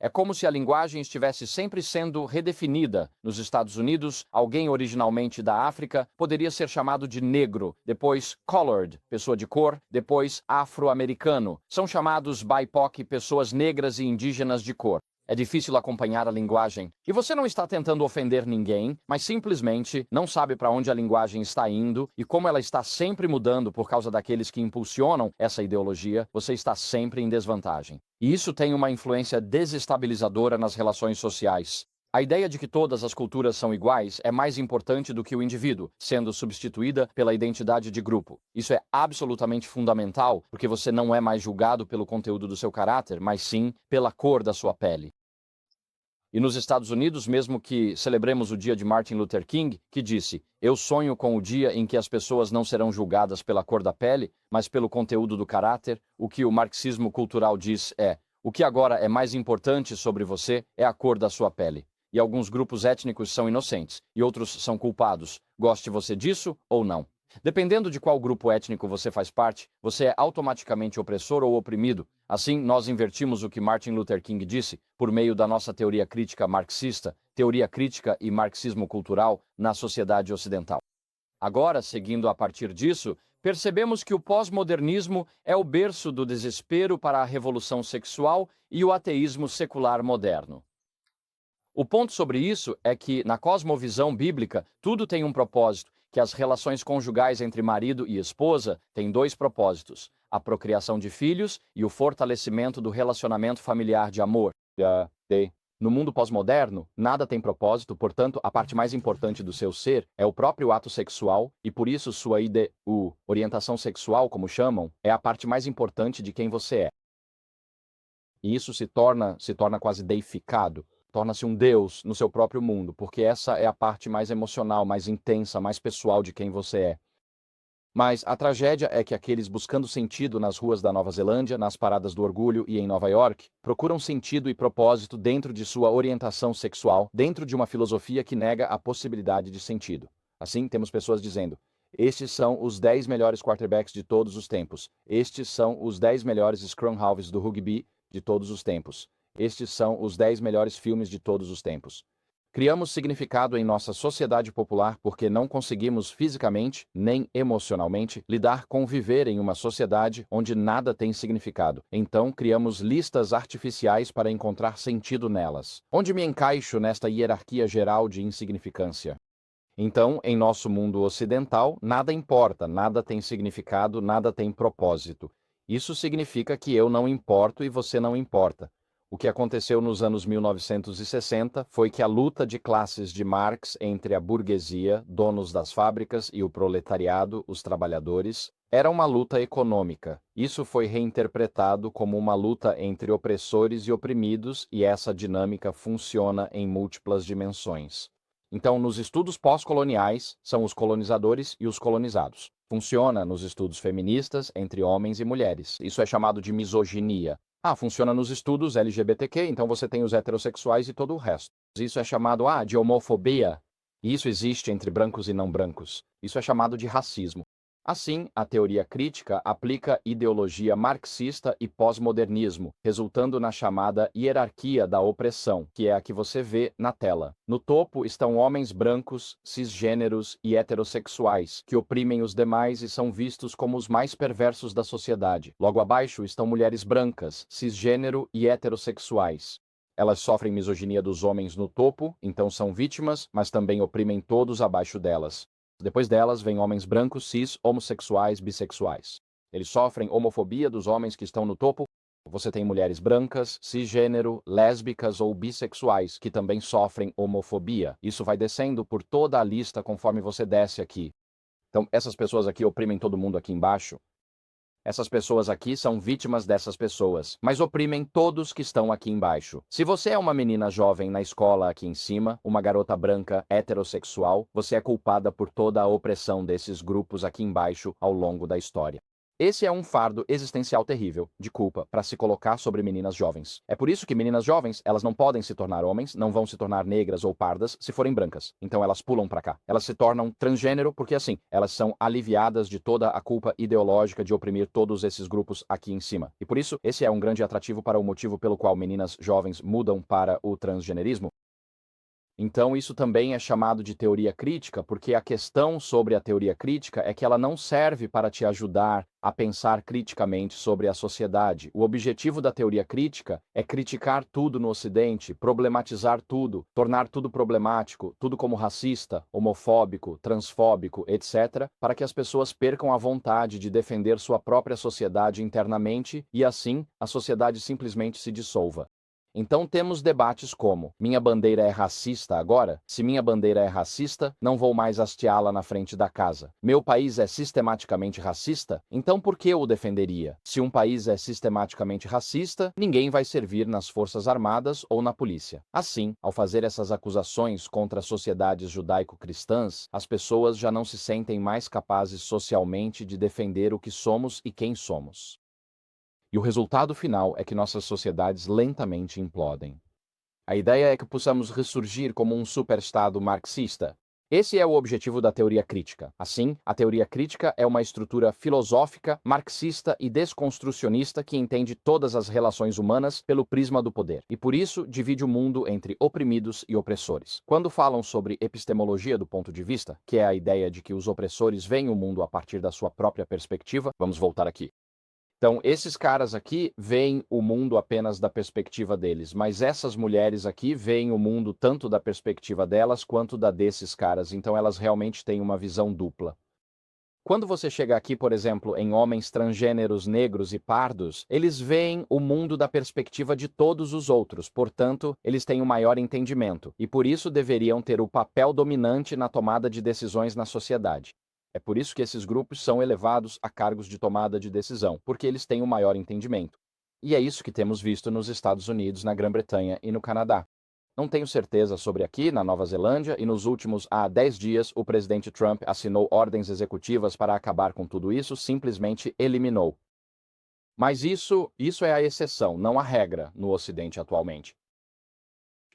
É como se a linguagem estivesse sempre sendo redefinida. Nos Estados Unidos, alguém originalmente da África poderia ser chamado de negro, depois colored, pessoa de cor, depois afro-americano. São chamados BIPOC, pessoas negras e indígenas de cor. É difícil acompanhar a linguagem. E você não está tentando ofender ninguém, mas simplesmente não sabe para onde a linguagem está indo e como ela está sempre mudando por causa daqueles que impulsionam essa ideologia, você está sempre em desvantagem. E isso tem uma influência desestabilizadora nas relações sociais. A ideia de que todas as culturas são iguais é mais importante do que o indivíduo, sendo substituída pela identidade de grupo. Isso é absolutamente fundamental, porque você não é mais julgado pelo conteúdo do seu caráter, mas sim pela cor da sua pele. E nos Estados Unidos, mesmo que celebremos o dia de Martin Luther King, que disse: "Eu sonho com o dia em que as pessoas não serão julgadas pela cor da pele, mas pelo conteúdo do caráter", o que o marxismo cultural diz é: o que agora é mais importante sobre você é a cor da sua pele. E alguns grupos étnicos são inocentes, e outros são culpados, goste você disso ou não. Dependendo de qual grupo étnico você faz parte, você é automaticamente opressor ou oprimido. Assim, nós invertimos o que Martin Luther King disse por meio da nossa teoria crítica marxista, teoria crítica e marxismo cultural na sociedade ocidental. Agora, seguindo a partir disso, percebemos que o pós-modernismo é o berço do desespero para a revolução sexual e o ateísmo secular moderno. O ponto sobre isso é que, na cosmovisão bíblica, tudo tem um propósito, que as relações conjugais entre marido e esposa têm 2 propósitos: a procriação de filhos e o fortalecimento do relacionamento familiar de amor. No mundo pós-moderno, nada tem propósito, portanto, a parte mais importante do seu ser é o próprio ato sexual, e por isso sua orientação sexual, como chamam, é a parte mais importante de quem você é. E isso se torna quase deificado. Torna-se um Deus no seu próprio mundo, porque essa é a parte mais emocional, mais intensa, mais pessoal de quem você é. Mas a tragédia é que aqueles buscando sentido nas ruas da Nova Zelândia, nas paradas do orgulho e em Nova York, procuram sentido e propósito dentro de sua orientação sexual, dentro de uma filosofia que nega a possibilidade de sentido. Assim, temos pessoas dizendo: Estes são os 10 melhores quarterbacks de todos os tempos. Estes são os 10 melhores scrum halves do rugby de todos os tempos. Estes são os 10 melhores filmes de todos os tempos. Criamos significado em nossa sociedade popular porque não conseguimos fisicamente, nem emocionalmente, lidar com viver em uma sociedade onde nada tem significado. Então, criamos listas artificiais para encontrar sentido nelas. Onde me encaixo nesta hierarquia geral de insignificância? Então, em nosso mundo ocidental, nada importa, nada tem significado, nada tem propósito. Isso significa que eu não importo e você não importa. O que aconteceu nos anos 1960 foi que a luta de classes de Marx entre a burguesia, donos das fábricas, e o proletariado, os trabalhadores, era uma luta econômica. Isso foi reinterpretado como uma luta entre opressores e oprimidos, e essa dinâmica funciona em múltiplas dimensões. Então, nos estudos pós-coloniais, são os colonizadores e os colonizados. Funciona nos estudos feministas entre homens e mulheres. Isso é chamado de misoginia. Funciona nos estudos LGBTQ, então você tem os heterossexuais e todo o resto. Isso é chamado, de homofobia. E isso existe entre brancos e não brancos. Isso é chamado de racismo. Assim, a teoria crítica aplica ideologia marxista e pós-modernismo, resultando na chamada hierarquia da opressão, que é a que você vê na tela. No topo estão homens brancos, cisgêneros e heterossexuais, que oprimem os demais e são vistos como os mais perversos da sociedade. Logo abaixo estão mulheres brancas, cisgênero e heterossexuais. Elas sofrem misoginia dos homens no topo, então são vítimas, mas também oprimem todos abaixo delas. Depois delas, vêm homens brancos, cis, homossexuais, bissexuais. Eles sofrem homofobia dos homens que estão no topo. Você tem mulheres brancas, cisgênero, lésbicas ou bissexuais, que também sofrem homofobia. Isso vai descendo por toda a lista conforme você desce aqui. Então, essas pessoas aqui oprimem todo mundo aqui embaixo. Essas pessoas aqui são vítimas dessas pessoas, mas oprimem todos que estão aqui embaixo. Se você é uma menina jovem na escola aqui em cima, uma garota branca heterossexual, você é culpada por toda a opressão desses grupos aqui embaixo ao longo da história. Esse é um fardo existencial terrível, de culpa, para se colocar sobre meninas jovens. É por isso que meninas jovens, elas não podem se tornar homens, não vão se tornar negras ou pardas se forem brancas. Então elas pulam para cá. Elas se tornam transgênero porque assim, elas são aliviadas de toda a culpa ideológica de oprimir todos esses grupos aqui em cima. E por isso, esse é um grande atrativo para o motivo pelo qual meninas jovens mudam para o transgenerismo. Então, isso também é chamado de teoria crítica, porque a questão sobre a teoria crítica é que ela não serve para te ajudar a pensar criticamente sobre a sociedade. O objetivo da teoria crítica é criticar tudo no Ocidente, problematizar tudo, tornar tudo problemático, tudo como racista, homofóbico, transfóbico, etc., para que as pessoas percam a vontade de defender sua própria sociedade internamente e, assim, a sociedade simplesmente se dissolva. Então temos debates como: minha bandeira é racista agora? Se minha bandeira é racista, não vou mais hasteá-la na frente da casa. Meu país é sistematicamente racista? Então por que eu o defenderia? Se um país é sistematicamente racista, ninguém vai servir nas Forças Armadas ou na polícia. Assim, ao fazer essas acusações contra as sociedades judaico-cristãs, as pessoas já não se sentem mais capazes socialmente de defender o que somos e quem somos. E o resultado final é que nossas sociedades lentamente implodem. A ideia é que possamos ressurgir como um superestado marxista. Esse é o objetivo da teoria crítica. Assim, a teoria crítica é uma estrutura filosófica, marxista e desconstrucionista que entende todas as relações humanas pelo prisma do poder, e por isso divide o mundo entre oprimidos e opressores. Quando falam sobre epistemologia do ponto de vista, que é a ideia de que os opressores veem o mundo a partir da sua própria perspectiva, vamos voltar aqui. Então, esses caras aqui veem o mundo apenas da perspectiva deles, mas essas mulheres aqui veem o mundo tanto da perspectiva delas quanto da desses caras, então elas realmente têm uma visão dupla. Quando você chega aqui, por exemplo, em homens transgêneros negros e pardos, eles veem o mundo da perspectiva de todos os outros, portanto, eles têm um maior entendimento, e por isso deveriam ter o papel dominante na tomada de decisões na sociedade. É por isso que esses grupos são elevados a cargos de tomada de decisão, porque eles têm um maior entendimento. E é isso que temos visto nos Estados Unidos, na Grã-Bretanha e no Canadá. Não tenho certeza sobre aqui, na Nova Zelândia, e nos últimos 10 dias o presidente Trump assinou ordens executivas para acabar com tudo isso, simplesmente eliminou. Mas isso é a exceção, não a regra, no Ocidente atualmente.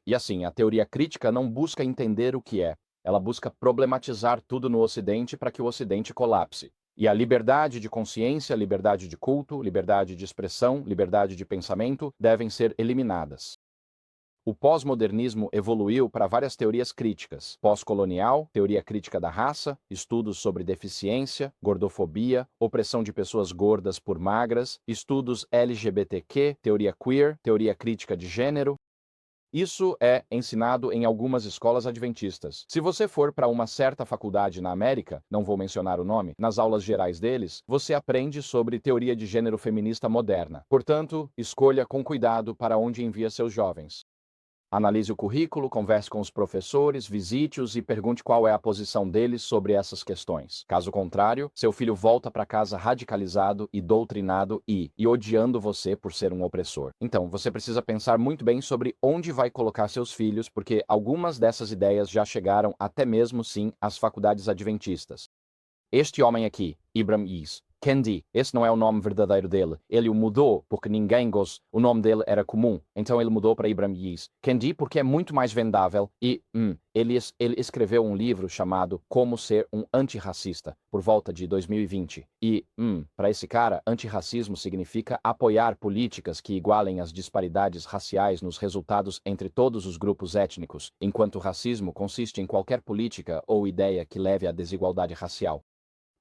E assim, a teoria crítica não busca entender o que é. Ela busca problematizar tudo no Ocidente para que o Ocidente colapse. E a liberdade de consciência, liberdade de culto, liberdade de expressão, liberdade de pensamento devem ser eliminadas. O pós-modernismo evoluiu para várias teorias críticas: pós-colonial, teoria crítica da raça, estudos sobre deficiência, gordofobia, opressão de pessoas gordas por magras, estudos LGBTQ, teoria queer, teoria crítica de gênero. Isso é ensinado em algumas escolas adventistas. Se você for para uma certa faculdade na América, não vou mencionar o nome, nas aulas gerais deles, você aprende sobre teoria de gênero feminista moderna. Portanto, escolha com cuidado para onde envia seus jovens. Analise o currículo, converse com os professores, visite-os e pergunte qual é a posição deles sobre essas questões. Caso contrário, seu filho volta para casa radicalizado e doutrinado e odiando você por ser um opressor. Então, você precisa pensar muito bem sobre onde vai colocar seus filhos, porque algumas dessas ideias já chegaram até mesmo, sim, às faculdades adventistas. Este homem aqui, Ibram X. Kendi, esse não é o nome verdadeiro dele. Ele o mudou porque ninguém gosta. O nome dele era comum, então ele mudou para Ibram X. Kendi porque é muito mais vendável e ele escreveu um livro chamado Como Ser um Antirracista, por volta de 2020. E, para esse cara, antirracismo significa apoiar políticas que igualem as disparidades raciais nos resultados entre todos os grupos étnicos, enquanto racismo consiste em qualquer política ou ideia que leve à desigualdade racial.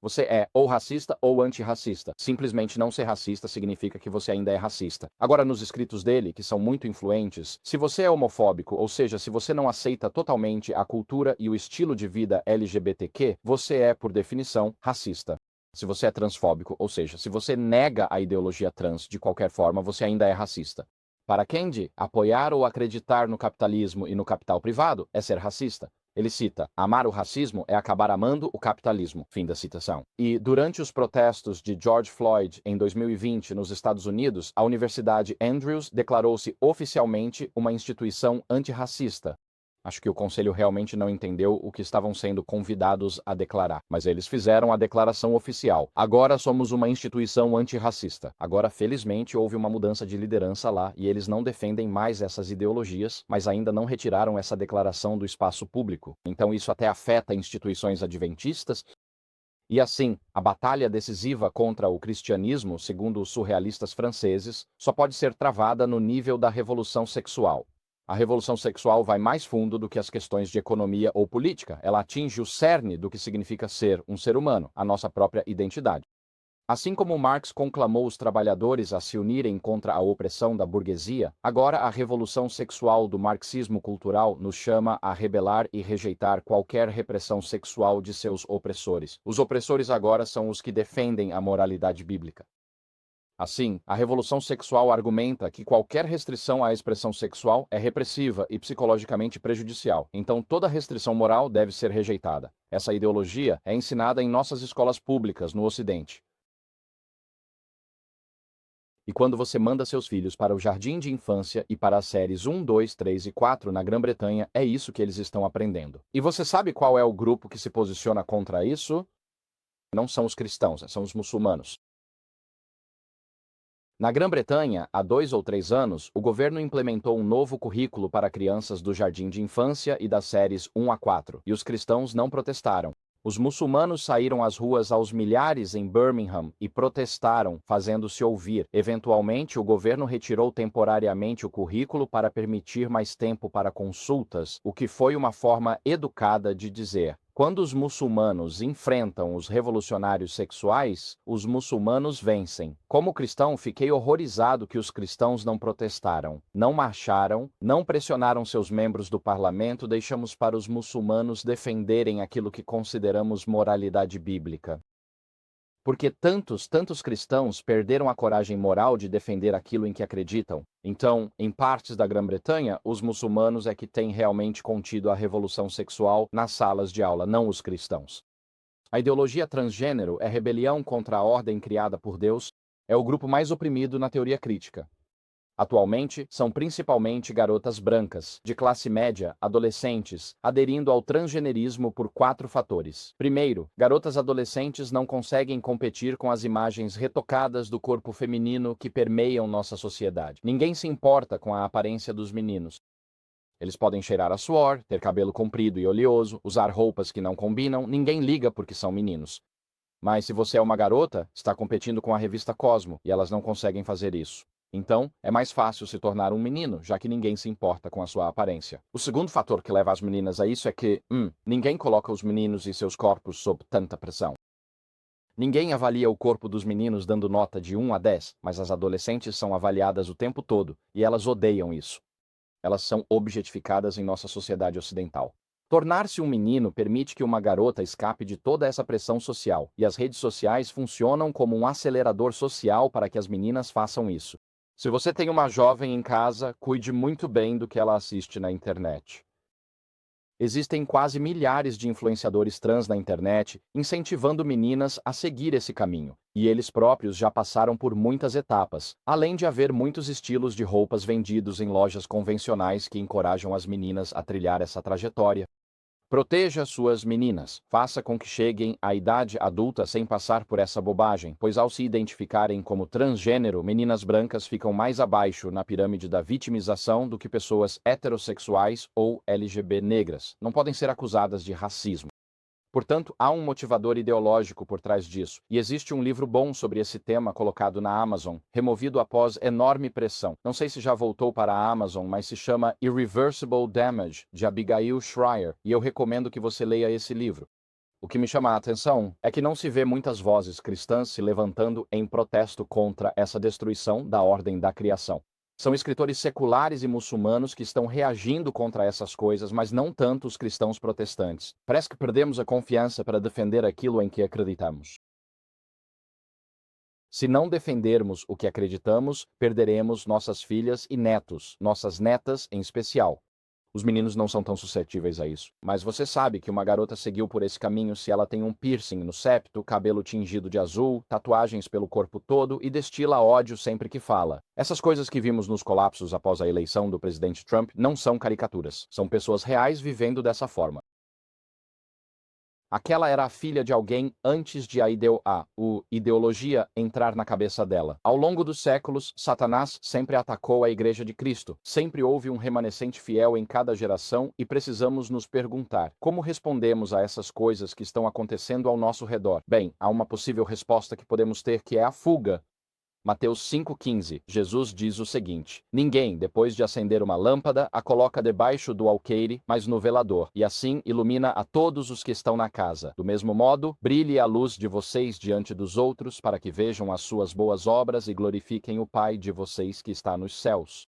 Você é ou racista ou antirracista. Simplesmente não ser racista significa que você ainda é racista. Agora, nos escritos dele, que são muito influentes, se você é homofóbico, ou seja, se você não aceita totalmente a cultura e o estilo de vida LGBTQ, você é, por definição, racista. Se você é transfóbico, ou seja, se você nega a ideologia trans de qualquer forma, você ainda é racista. Para Kendi, apoiar ou acreditar no capitalismo e no capital privado é ser racista. Ele cita: amar o racismo é acabar amando o capitalismo. Fim da citação. E durante os protestos de George Floyd em 2020 nos Estados Unidos, a Universidade Andrews declarou-se oficialmente uma instituição antirracista. Acho que o conselho realmente não entendeu o que estavam sendo convidados a declarar, mas eles fizeram a declaração oficial. Agora somos uma instituição antirracista. Agora, felizmente, houve uma mudança de liderança lá e eles não defendem mais essas ideologias, mas ainda não retiraram essa declaração do espaço público. Então isso até afeta instituições adventistas. E assim, a batalha decisiva contra o cristianismo, segundo os surrealistas franceses, só pode ser travada no nível da revolução sexual. A revolução sexual vai mais fundo do que as questões de economia ou política. Ela atinge o cerne do que significa ser um ser humano, a nossa própria identidade. Assim como Marx conclamou os trabalhadores a se unirem contra a opressão da burguesia, agora a revolução sexual do marxismo cultural nos chama a rebelar e rejeitar qualquer repressão sexual de seus opressores. Os opressores agora são os que defendem a moralidade bíblica. Assim, a revolução sexual argumenta que qualquer restrição à expressão sexual é repressiva e psicologicamente prejudicial, então toda restrição moral deve ser rejeitada. Essa ideologia é ensinada em nossas escolas públicas no Ocidente. E quando você manda seus filhos para o jardim de infância e para as séries 1, 2, 3 e 4 na Grã-Bretanha, é isso que eles estão aprendendo. E você sabe qual é o grupo que se posiciona contra isso? Não são os cristãos, são os muçulmanos. Na Grã-Bretanha, há 2 ou 3 anos, o governo implementou um novo currículo para crianças do jardim de infância e das séries 1 a 4, e os cristãos não protestaram. Os muçulmanos saíram às ruas aos milhares em Birmingham e protestaram, fazendo-se ouvir. Eventualmente, o governo retirou temporariamente o currículo para permitir mais tempo para consultas, o que foi uma forma educada de dizer: quando os muçulmanos enfrentam os revolucionários sexuais, os muçulmanos vencem. Como cristão, fiquei horrorizado que os cristãos não protestaram, não marcharam, não pressionaram seus membros do parlamento, deixamos para os muçulmanos defenderem aquilo que consideramos moralidade bíblica. Porque tantos cristãos perderam a coragem moral de defender aquilo em que acreditam. Então, em partes da Grã-Bretanha, os muçulmanos é que têm realmente contido a revolução sexual nas salas de aula, não os cristãos. A ideologia transgênero é rebelião contra a ordem criada por Deus, é o grupo mais oprimido na teoria crítica. Atualmente, são principalmente garotas brancas, de classe média, adolescentes, aderindo ao transgenerismo por 4 fatores. Primeiro, garotas adolescentes não conseguem competir com as imagens retocadas do corpo feminino que permeiam nossa sociedade. Ninguém se importa com a aparência dos meninos. Eles podem cheirar a suor, ter cabelo comprido e oleoso, usar roupas que não combinam, ninguém liga porque são meninos. Mas se você é uma garota, está competindo com a revista Cosmo e elas não conseguem fazer isso. Então, é mais fácil se tornar um menino, já que ninguém se importa com a sua aparência. O segundo fator que leva as meninas a isso é que, ninguém coloca os meninos e seus corpos sob tanta pressão. Ninguém avalia o corpo dos meninos dando nota de 1 a 10, mas as adolescentes são avaliadas o tempo todo e elas odeiam isso. Elas são objetificadas em nossa sociedade ocidental. Tornar-se um menino permite que uma garota escape de toda essa pressão social, e as redes sociais funcionam como um acelerador social para que as meninas façam isso. Se você tem uma jovem em casa, cuide muito bem do que ela assiste na internet. Existem quase milhares de influenciadores trans na internet, incentivando meninas a seguir esse caminho, e eles próprios já passaram por muitas etapas, além de haver muitos estilos de roupas vendidos em lojas convencionais que encorajam as meninas a trilhar essa trajetória. Proteja suas meninas. Faça com que cheguem à idade adulta sem passar por essa bobagem, pois ao se identificarem como transgênero, meninas brancas ficam mais abaixo na pirâmide da vitimização do que pessoas heterossexuais ou LGB negras. Não podem ser acusadas de racismo. Portanto, há um motivador ideológico por trás disso, e existe um livro bom sobre esse tema colocado na Amazon, removido após enorme pressão. Não sei se já voltou para a Amazon, mas se chama Irreversible Damage, de Abigail Shrier, e eu recomendo que você leia esse livro. O que me chama a atenção é que não se vê muitas vozes cristãs se levantando em protesto contra essa destruição da ordem da criação. São escritores seculares e muçulmanos que estão reagindo contra essas coisas, mas não tanto os cristãos protestantes. Parece que perdemos a confiança para defender aquilo em que acreditamos. Se não defendermos o que acreditamos, perderemos nossas filhas e netos, nossas netas em especial. Os meninos não são tão suscetíveis a isso. Mas você sabe que uma garota seguiu por esse caminho se ela tem um piercing no septo, cabelo tingido de azul, tatuagens pelo corpo todo e destila ódio sempre que fala. Essas coisas que vimos nos colapsos após a eleição do presidente Trump não são caricaturas. São pessoas reais vivendo dessa forma. Aquela era a filha de alguém antes de a ideologia entrar na cabeça dela. Ao longo dos séculos, Satanás sempre atacou a Igreja de Cristo. Sempre houve um remanescente fiel em cada geração e precisamos nos perguntar: como respondemos a essas coisas que estão acontecendo ao nosso redor? Bem, há uma possível resposta que podemos ter, que é a fuga. Mateus 5,15, Jesus diz o seguinte: ninguém, depois de acender uma lâmpada, a coloca debaixo do alqueire, mas no velador, e assim ilumina a todos os que estão na casa. Do mesmo modo, brilhe a luz de vocês diante dos outros, para que vejam as suas boas obras e glorifiquem o Pai de vocês que está nos céus.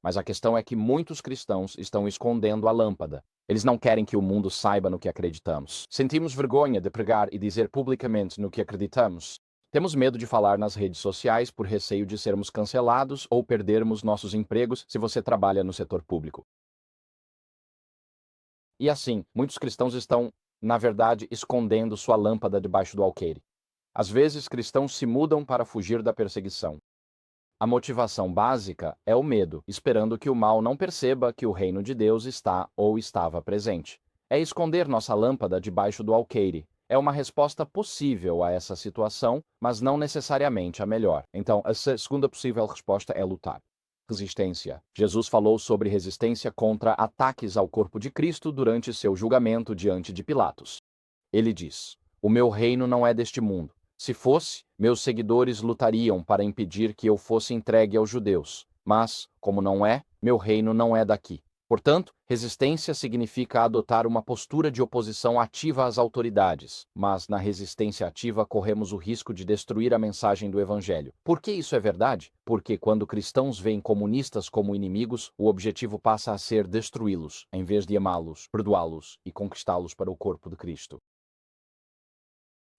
Mas a questão é que muitos cristãos estão escondendo a lâmpada. Eles não querem que o mundo saiba no que acreditamos. Sentimos vergonha de pregar e dizer publicamente no que acreditamos. Temos medo de falar nas redes sociais por receio de sermos cancelados ou perdermos nossos empregos se você trabalha no setor público. E assim, muitos cristãos estão, na verdade, escondendo sua lâmpada debaixo do alqueire. Às vezes, cristãos se mudam para fugir da perseguição. A motivação básica é o medo, esperando que o mal não perceba que o reino de Deus está ou estava presente. É esconder nossa lâmpada debaixo do alqueire. É uma resposta possível a essa situação, mas não necessariamente a melhor. Então, a segunda possível resposta é lutar. Resistência. Jesus falou sobre resistência contra ataques ao corpo de Cristo durante seu julgamento diante de Pilatos. Ele diz: o meu reino não é deste mundo. Se fosse, meus seguidores lutariam para impedir que eu fosse entregue aos judeus. Mas, como não é, meu reino não é daqui. Portanto, resistência significa adotar uma postura de oposição ativa às autoridades, mas na resistência ativa corremos o risco de destruir a mensagem do Evangelho. Por que isso é verdade? Porque quando cristãos veem comunistas como inimigos, o objetivo passa a ser destruí-los, em vez de amá-los, perdoá-los e conquistá-los para o corpo de Cristo.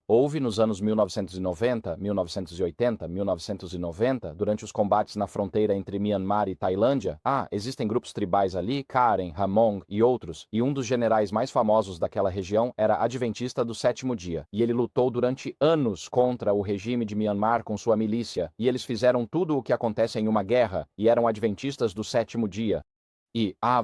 Houve nos anos 1990, 1980, 1990, durante os combates na fronteira entre Myanmar e Tailândia, existem grupos tribais ali, Karen, Hmong e outros, e um dos generais mais famosos daquela região era adventista do sétimo dia, e ele lutou durante anos contra o regime de Myanmar com sua milícia, e eles fizeram tudo o que acontece em uma guerra, e eram adventistas do sétimo dia.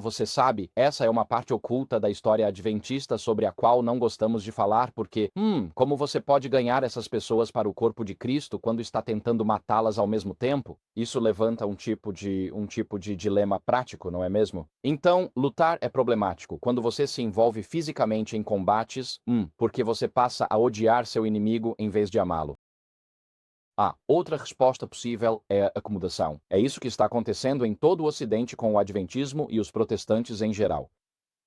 Você sabe, essa é uma parte oculta da história adventista sobre a qual não gostamos de falar porque, como você pode ganhar essas pessoas para o corpo de Cristo quando está tentando matá-las ao mesmo tempo? Isso levanta um tipo de dilema prático, não é mesmo? Então, lutar é problemático quando você se envolve fisicamente em combates, porque você passa a odiar seu inimigo em vez de amá-lo. Outra resposta possível é a acomodação. É isso que está acontecendo em todo o Ocidente com o Adventismo e os protestantes em geral.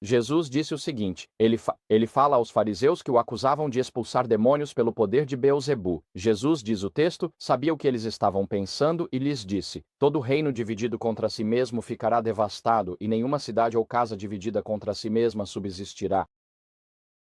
Jesus disse o seguinte: ele fala aos fariseus que o acusavam de expulsar demônios pelo poder de Beelzebu. Jesus, diz o texto, sabia o que eles estavam pensando e lhes disse: todo reino dividido contra si mesmo ficará devastado, e nenhuma cidade ou casa dividida contra si mesma subsistirá.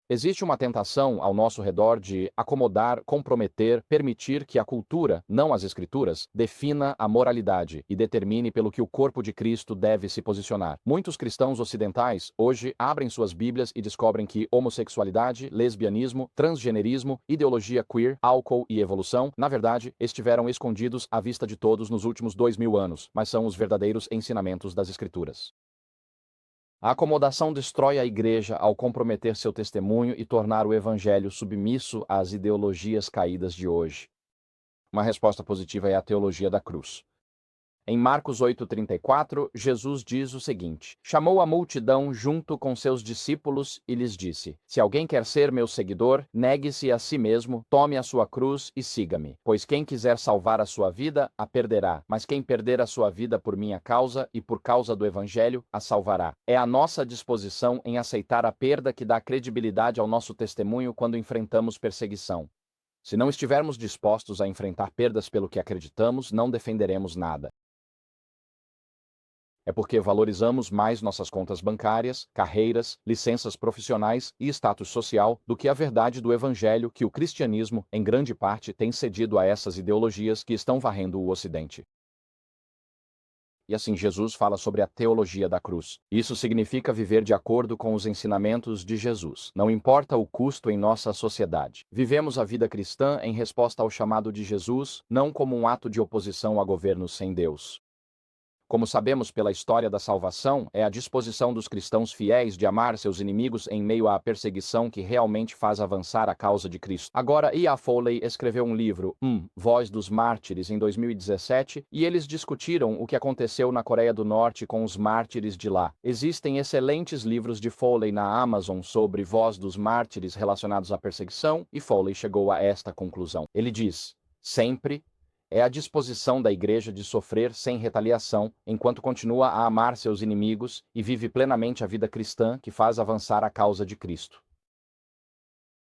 Existe uma tentação ao nosso redor de acomodar, comprometer, permitir que a cultura, não as escrituras, defina a moralidade e determine pelo que o corpo de Cristo deve se posicionar. Muitos cristãos ocidentais hoje abrem suas Bíblias e descobrem que homossexualidade, lesbianismo, transgenerismo, ideologia queer, álcool e evolução, na verdade, estiveram escondidos à vista de todos nos últimos 2000 anos, mas são os verdadeiros ensinamentos das escrituras. A acomodação destrói a igreja ao comprometer seu testemunho e tornar o evangelho submisso às ideologias caídas de hoje. Uma resposta positiva é a teologia da cruz. Em Marcos 8,34, Jesus diz o seguinte: chamou a multidão junto com seus discípulos e lhes disse: se alguém quer ser meu seguidor, negue-se a si mesmo, tome a sua cruz e siga-me. Pois quem quiser salvar a sua vida, a perderá. Mas quem perder a sua vida por minha causa e por causa do evangelho, a salvará. É a nossa disposição em aceitar a perda que dá credibilidade ao nosso testemunho quando enfrentamos perseguição. Se não estivermos dispostos a enfrentar perdas pelo que acreditamos, não defenderemos nada. É porque valorizamos mais nossas contas bancárias, carreiras, licenças profissionais e status social do que a verdade do Evangelho que o cristianismo, em grande parte, tem cedido a essas ideologias que estão varrendo o Ocidente. E assim Jesus fala sobre a teologia da cruz. Isso significa viver de acordo com os ensinamentos de Jesus. Não importa o custo em nossa sociedade. Vivemos a vida cristã em resposta ao chamado de Jesus, não como um ato de oposição a governos sem Deus. Como sabemos pela história da salvação, é a disposição dos cristãos fiéis de amar seus inimigos em meio à perseguição que realmente faz avançar a causa de Cristo. Agora, E.A. Foley escreveu um livro, Voz dos Mártires, em 2017, e eles discutiram o que aconteceu na Coreia do Norte com os mártires de lá. Existem excelentes livros de Foley na Amazon sobre Voz dos Mártires relacionados à perseguição, e Foley chegou a esta conclusão. Ele diz: sempre é a disposição da igreja de sofrer sem retaliação, enquanto continua a amar seus inimigos e vive plenamente a vida cristã que faz avançar a causa de Cristo.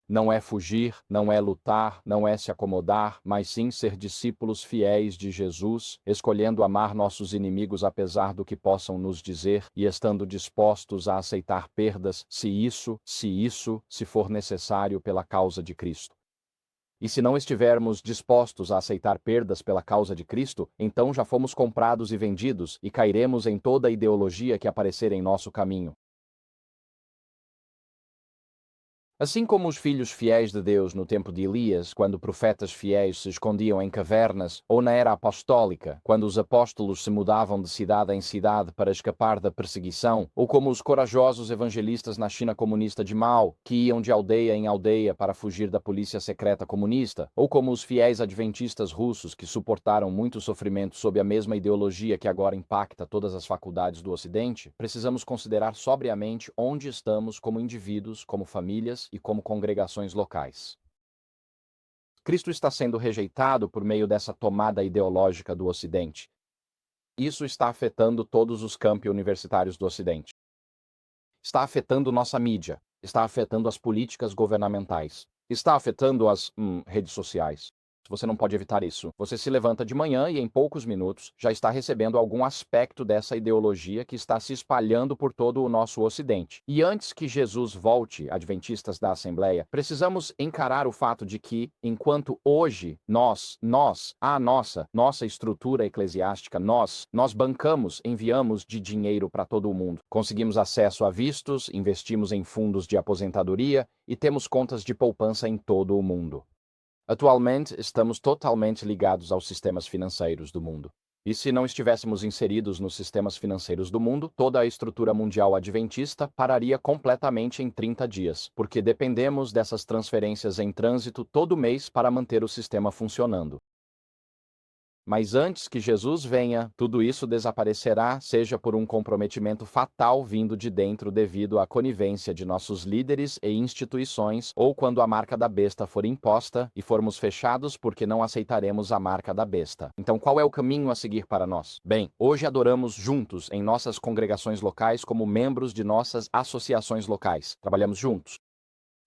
Não é fugir, não é lutar, não é se acomodar, mas sim ser discípulos fiéis de Jesus, escolhendo amar nossos inimigos apesar do que possam nos dizer e estando dispostos a aceitar perdas, se for necessário pela causa de Cristo. E se não estivermos dispostos a aceitar perdas pela causa de Cristo, então já fomos comprados e vendidos e cairemos em toda a ideologia que aparecer em nosso caminho. Assim como os filhos fiéis de Deus no tempo de Elias, quando profetas fiéis se escondiam em cavernas, ou na era apostólica, quando os apóstolos se mudavam de cidade em cidade para escapar da perseguição, ou como os corajosos evangelistas na China comunista de Mao, que iam de aldeia em aldeia para fugir da polícia secreta comunista, ou como os fiéis adventistas russos que suportaram muito sofrimento sob a mesma ideologia que agora impacta todas as faculdades do Ocidente, precisamos considerar sobriamente onde estamos como indivíduos, como famílias e como congregações locais. Cristo está sendo rejeitado por meio dessa tomada ideológica do Ocidente. Isso está afetando todos os campi universitários do Ocidente. Está afetando nossa mídia, está afetando as políticas governamentais, está afetando as redes sociais. Você não pode evitar isso. Você se levanta de manhã e em poucos minutos já está recebendo algum aspecto dessa ideologia que está se espalhando por todo o nosso Ocidente. E antes que Jesus volte, adventistas da Assembleia, precisamos encarar o fato de que, enquanto hoje a nossa estrutura eclesiástica, nós bancamos, enviamos de dinheiro para todo o mundo. Conseguimos acesso a vistos, investimos em fundos de aposentadoria e temos contas de poupança em todo o mundo. Atualmente, estamos totalmente ligados aos sistemas financeiros do mundo. E se não estivéssemos inseridos nos sistemas financeiros do mundo, toda a estrutura mundial adventista pararia completamente em 30 dias, porque dependemos dessas transferências em trânsito todo mês para manter o sistema funcionando. Mas antes que Jesus venha, tudo isso desaparecerá, seja por um comprometimento fatal vindo de dentro devido à conivência de nossos líderes e instituições, ou quando a marca da besta for imposta e formos fechados porque não aceitaremos a marca da besta. Então, qual é o caminho a seguir para nós? Bem, hoje adoramos juntos em nossas congregações locais como membros de nossas associações locais. Trabalhamos juntos.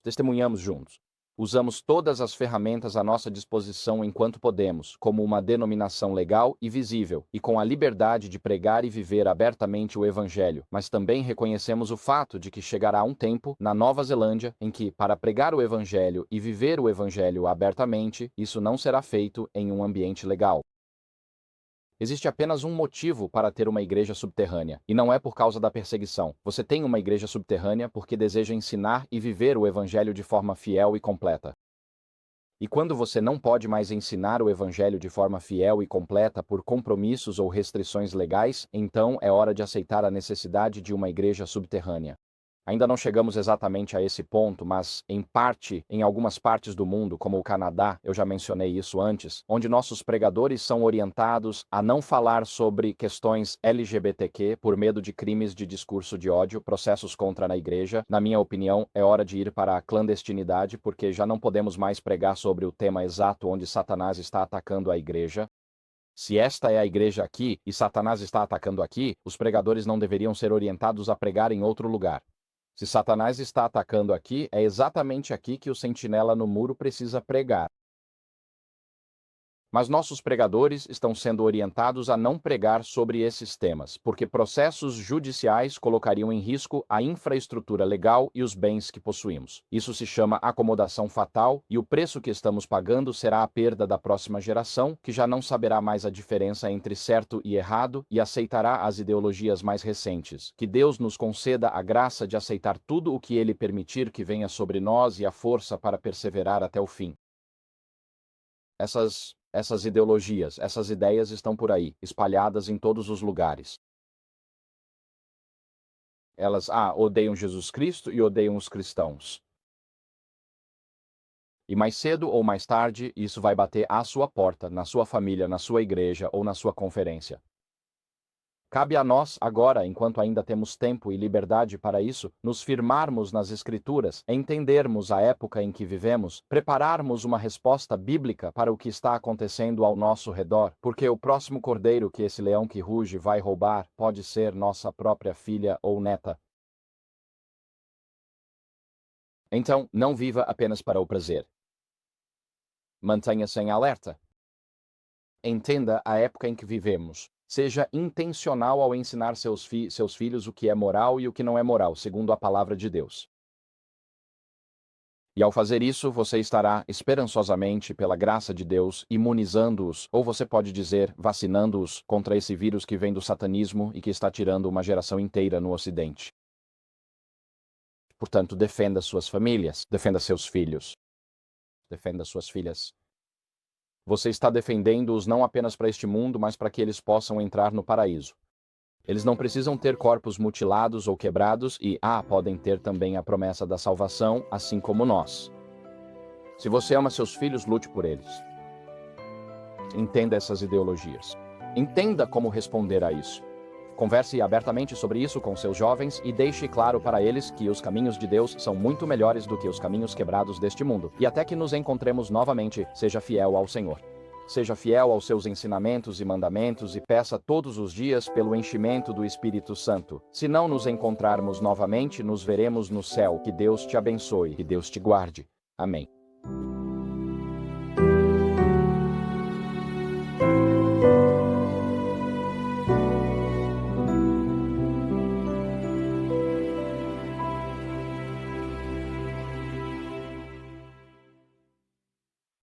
Testemunhamos juntos. Usamos todas as ferramentas à nossa disposição enquanto podemos, como uma denominação legal e visível, e com a liberdade de pregar e viver abertamente o Evangelho, mas também reconhecemos o fato de que chegará um tempo, na Nova Zelândia, em que, para pregar o Evangelho e viver o Evangelho abertamente, isso não será feito em um ambiente legal. Existe apenas um motivo para ter uma igreja subterrânea, e não é por causa da perseguição. Você tem uma igreja subterrânea porque deseja ensinar e viver o Evangelho de forma fiel e completa. E quando você não pode mais ensinar o Evangelho de forma fiel e completa por compromissos ou restrições legais, então é hora de aceitar a necessidade de uma igreja subterrânea. Ainda não chegamos exatamente a esse ponto, mas, em parte, em algumas partes do mundo, como o Canadá, eu já mencionei isso antes, onde nossos pregadores são orientados a não falar sobre questões LGBTQ por medo de crimes de discurso de ódio, processos contra a igreja. Na minha opinião, é hora de ir para a clandestinidade, porque já não podemos mais pregar sobre o tema exato onde Satanás está atacando a igreja. Se esta é a igreja aqui e Satanás está atacando aqui, os pregadores não deveriam ser orientados a pregar em outro lugar. Se Satanás está atacando aqui, é exatamente aqui que o sentinela no muro precisa pregar. Mas nossos pregadores estão sendo orientados a não pregar sobre esses temas, porque processos judiciais colocariam em risco a infraestrutura legal e os bens que possuímos. Isso se chama acomodação fatal, e o preço que estamos pagando será a perda da próxima geração, que já não saberá mais a diferença entre certo e errado e aceitará as ideologias mais recentes. Que Deus nos conceda a graça de aceitar tudo o que Ele permitir que venha sobre nós e a força para perseverar até o fim. Essas ideologias, essas ideias estão por aí, espalhadas em todos os lugares. Elas, odeiam Jesus Cristo e odeiam os cristãos. E mais cedo ou mais tarde, isso vai bater à sua porta, na sua família, na sua igreja ou na sua conferência. Cabe a nós, agora, enquanto ainda temos tempo e liberdade para isso, nos firmarmos nas Escrituras, entendermos a época em que vivemos, prepararmos uma resposta bíblica para o que está acontecendo ao nosso redor, porque o próximo cordeiro que esse leão que ruge vai roubar pode ser nossa própria filha ou neta. Então, não viva apenas para o prazer. Mantenha-se em alerta. Entenda a época em que vivemos. Seja intencional ao ensinar seus filhos o que é moral e o que não é moral, segundo a palavra de Deus. E ao fazer isso, você estará esperançosamente, pela graça de Deus, imunizando-os, ou você pode dizer, vacinando-os contra esse vírus que vem do satanismo e que está tirando uma geração inteira no Ocidente. Portanto, defenda suas famílias, defenda seus filhos, defenda suas filhas. Você está defendendo-os não apenas para este mundo, mas para que eles possam entrar no paraíso. Eles não precisam ter corpos mutilados ou quebrados e, podem ter também a promessa da salvação, assim como nós. Se você ama seus filhos, lute por eles. Entenda essas ideologias. Entenda como responder a isso. Converse abertamente sobre isso com seus jovens e deixe claro para eles que os caminhos de Deus são muito melhores do que os caminhos quebrados deste mundo. E até que nos encontremos novamente, seja fiel ao Senhor. Seja fiel aos seus ensinamentos e mandamentos e peça todos os dias pelo enchimento do Espírito Santo. Se não nos encontrarmos novamente, nos veremos no céu. Que Deus te abençoe e Deus te guarde. Amém.